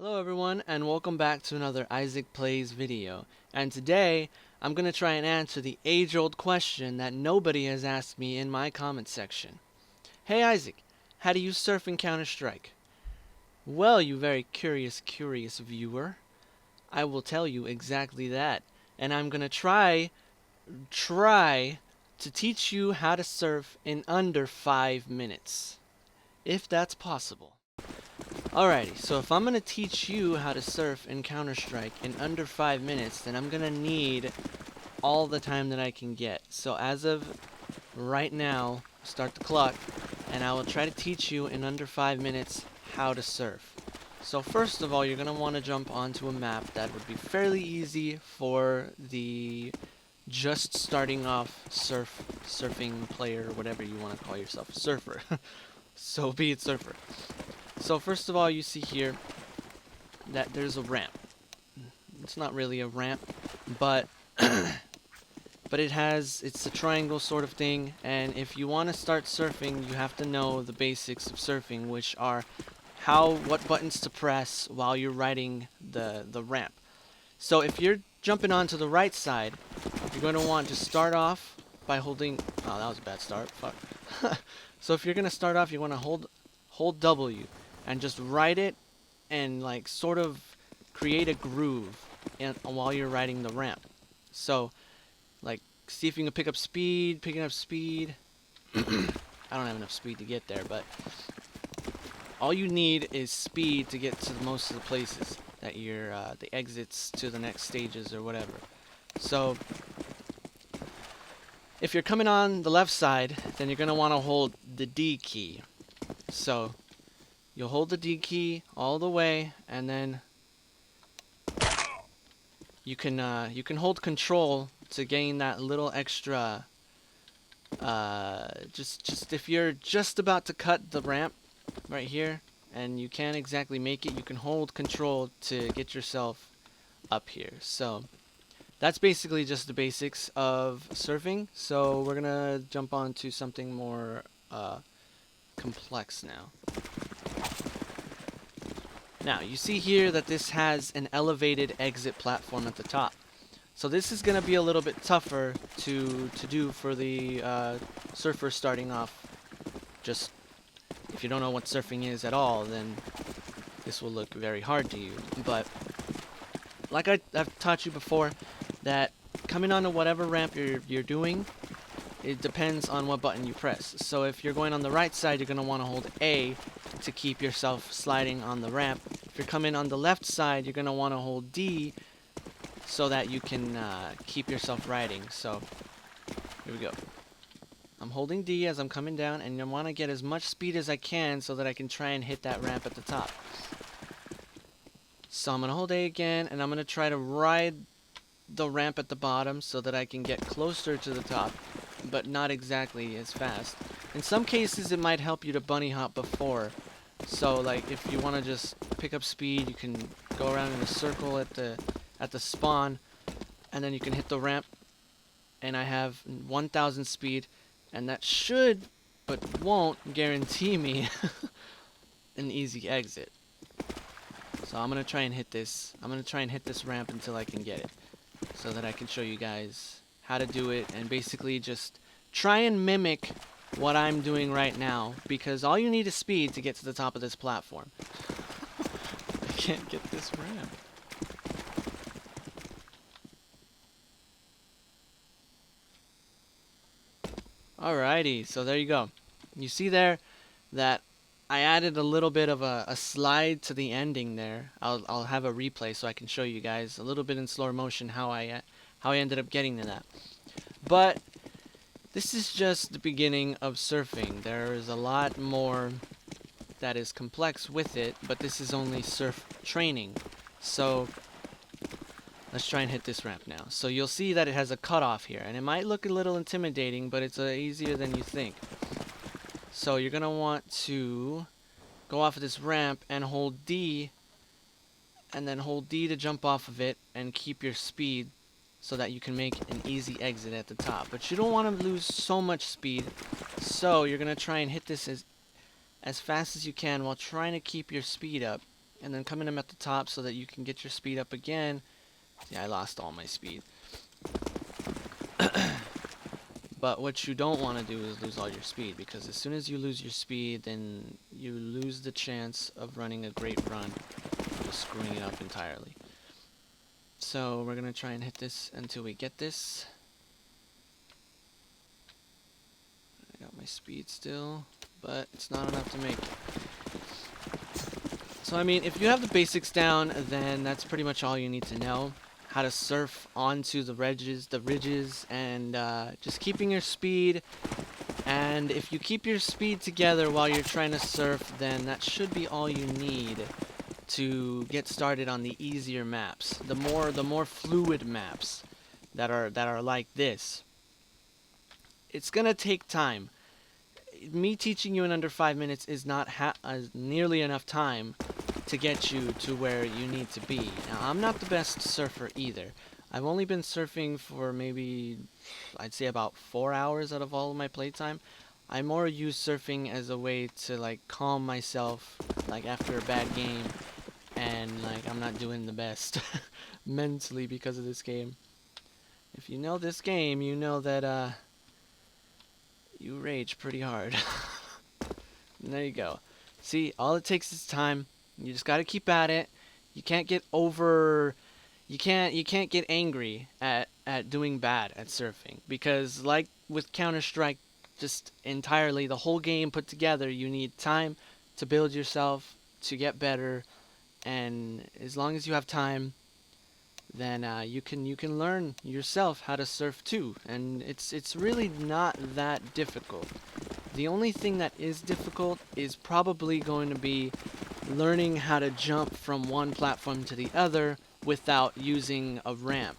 Hello everyone and welcome back to another Isaac Plays video. And today I'm going to try and answer the age-old question that nobody has asked me in my comment section. Hey Isaac, how do you surf in Counter-Strike? Well, you very curious viewer, I will tell you exactly that. And I'm going to try to teach you how to surf in under 5 minutes. If that's possible. Alrighty, so if I'm going to teach you how to surf in Counter-Strike in under 5 minutes, then I'm going to need all the time that I can get. So as of right now, start the clock, and I will try to teach you in under 5 minutes how to surf. So first of all, you're going to want to jump onto a map that would be fairly easy for the just starting off surfing player, whatever you want to call yourself, surfer. So be it surfer. So first of all, you see here that there's a ramp. It's not really a ramp, but it's a triangle sort of thing, and if you want to start surfing, you have to know the basics of surfing, which are what buttons to press while you're riding the ramp. So if you're jumping onto the right side, you're going to want to start off by holding, oh, that was a bad start. Fuck. So if you're going to start off, you want to hold W and just ride it and like sort of create a groove while you're riding the ramp. So like see if you can picking up speed. I don't have enough speed to get there, but all you need is speed to get to most of the places that you're the exits to the next stages or whatever. So if you're coming on the left side, then you're going to want to hold the D key. So you'll hold the D key all the way, and then you can hold control to gain that little extra. Just if you're just about to cut the ramp right here, and you can't exactly make it, you can hold control to get yourself up here. So that's basically just the basics of surfing. So we're gonna jump on to something more complex now. Now, you see here that this has an elevated exit platform at the top. So this is going to be a little bit tougher to do for the surfer starting off. Just, if you don't know what surfing is at all, then this will look very hard to you. But, like I've taught you before, that coming onto whatever ramp you're doing, it depends on what button you press. So if you're going on the right side, you're going to want to hold A to keep yourself sliding on the ramp. If you're coming on the left side, you're going to want to hold D so that you can keep yourself riding. So here we go. I'm holding D as I'm coming down, and I want to get as much speed as I can so that I can try and hit that ramp at the top. So I'm going to hold A again, and I'm going to try to ride the ramp at the bottom so that I can get closer to the top, but not exactly as fast. In some cases, it might help you to bunny hop before. So, like, if you want to just pick up speed, you can go around in a circle at the spawn, and then you can hit the ramp. And I have 1,000 speed, and that should, but won't, guarantee me an easy exit. So I'm gonna try and hit this. I'm gonna try and hit this ramp until I can get it, so that I can show you guys how to do it, and basically just try and mimic what I'm doing right now, because all you need is speed to get to the top of this platform. I can't get this ramp. Alrighty, so there you go. You see there that I added a little bit of a slide to the ending there. I'll have a replay so I can show you guys a little bit in slower motion how I ended up getting to that. But this is just the beginning of surfing. There is a lot more that is complex with it, but this is only surf training. So let's try and hit this ramp now. So you'll see that it has a cutoff here, and it might look a little intimidating, but it's easier than you think. So you're going to want to go off of this ramp and hold D, and then hold D to jump off of it and keep your speed so that you can make an easy exit at the top. But you don't want to lose so much speed, so you're going to try and hit this as fast as you can while trying to keep your speed up and then come in them at the top so that you can get your speed up again. Yeah, I lost all my speed. But what you don't want to do is lose all your speed, because as soon as you lose your speed, then you lose the chance of running a great run, just screwing it up entirely. So we're going to try and hit this until we get this. I got my speed still, but it's not enough to make it. So I mean, if you have the basics down, then that's pretty much all you need to know. How to surf onto the ridges, and just keeping your speed. And if you keep your speed together while you're trying to surf, then that should be all you need to get started on the easier maps. The more fluid maps that are like this. It's gonna take time. Me teaching you in under 5 minutes is not nearly enough time to get you to where you need to be. Now, I'm not the best surfer either. I've only been surfing for maybe, I'd say about 4 hours out of all of my playtime. I more use surfing as a way to like calm myself, like after a bad game, and like I'm not doing the best mentally because of this game. If you know this game, you know that you rage pretty hard. And there you go. See, all it takes is time. You just got to keep at it. You can't get over. You can't get angry at doing bad at surfing, because like with Counter-Strike, just entirely the whole game put together, you need time to build yourself, to get better, and as long as you have time, then you can learn yourself how to surf too, and it's really not that difficult. The only thing that is difficult is probably going to be learning how to jump from one platform to the other without using a ramp.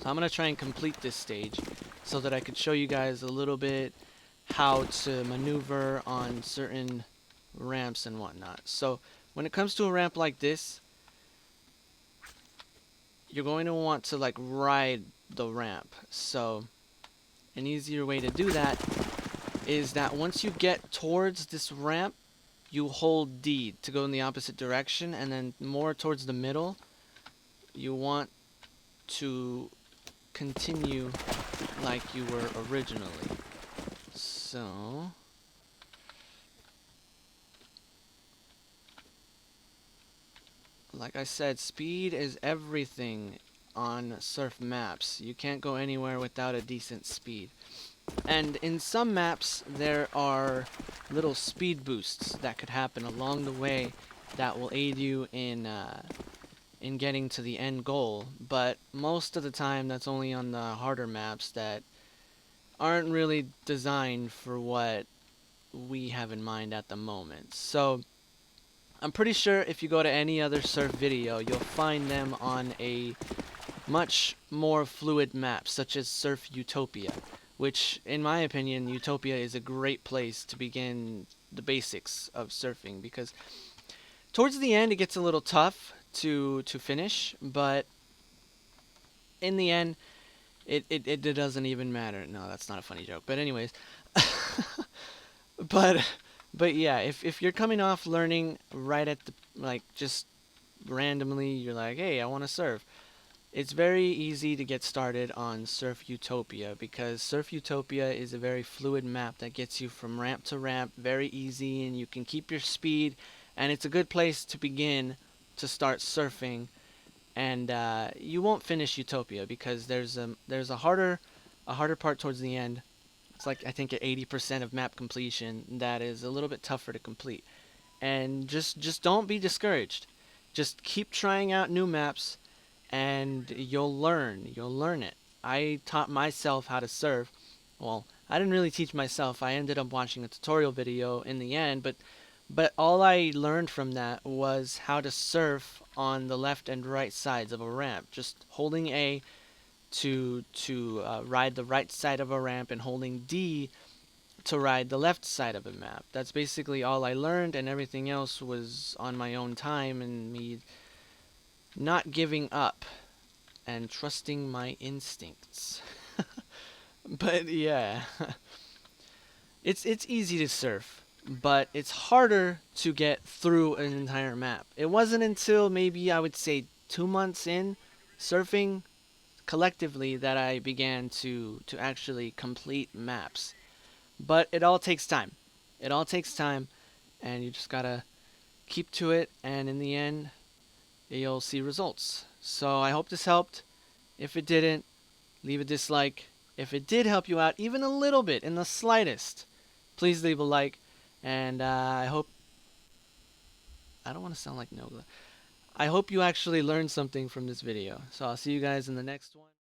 So I'm going to try and complete this stage so that I could show you guys a little bit how to maneuver on certain ramps and whatnot. So when it comes to a ramp like this, you're going to want to like ride the ramp. So an easier way to do that is that once you get towards this ramp, you hold D to go in the opposite direction, and then more towards the middle, you want to continue like you were originally. So like I said, speed is everything on surf maps. You can't go anywhere without a decent speed. And in some maps, there are little speed boosts that could happen along the way that will aid you in getting to the end goal. But most of the time, that's only on the harder maps that aren't really designed for what we have in mind at the moment. So I'm pretty sure if you go to any other surf video, you'll find them on a much more fluid map, such as Surf Utopia, which, in my opinion, Utopia is a great place to begin the basics of surfing, because towards the end it gets a little tough to finish, but in the end, it doesn't even matter. No, that's not a funny joke. But anyways, but yeah, if you're coming off learning right at the like just randomly, you're like, hey, I want to surf. It's very easy to get started on Surf Utopia, because Surf Utopia is a very fluid map that gets you from ramp to ramp very easy, and you can keep your speed, and it's a good place to begin to start surfing. And you won't finish Utopia because there's a harder part towards the end. It's like I think at 80% of map completion that is a little bit tougher to complete. And just don't be discouraged. Just keep trying out new maps, and you'll learn. You'll learn it. I taught myself how to surf. Well, I didn't really teach myself. I ended up watching a tutorial video in the end, but all I learned from that was how to surf on the left and right sides of a ramp. Just holding A to ride the right side of a ramp, and holding D to ride the left side of a map. That's basically all I learned, and everything else was on my own time and me not giving up and trusting my instincts. But yeah, it's easy to surf. but it's harder to get through an entire map. It wasn't until maybe I would say 2 months in surfing collectively that I began to actually complete maps. But it all takes time. It all takes time, and you just gotta keep to it, and in the end, you'll see results. So I hope this helped. If it didn't, leave a dislike. If it did help you out even a little bit, in the slightest, please leave a like. And I hope, I don't want to sound like Nogla. I hope you actually learned something from this video. So I'll see you guys in the next one.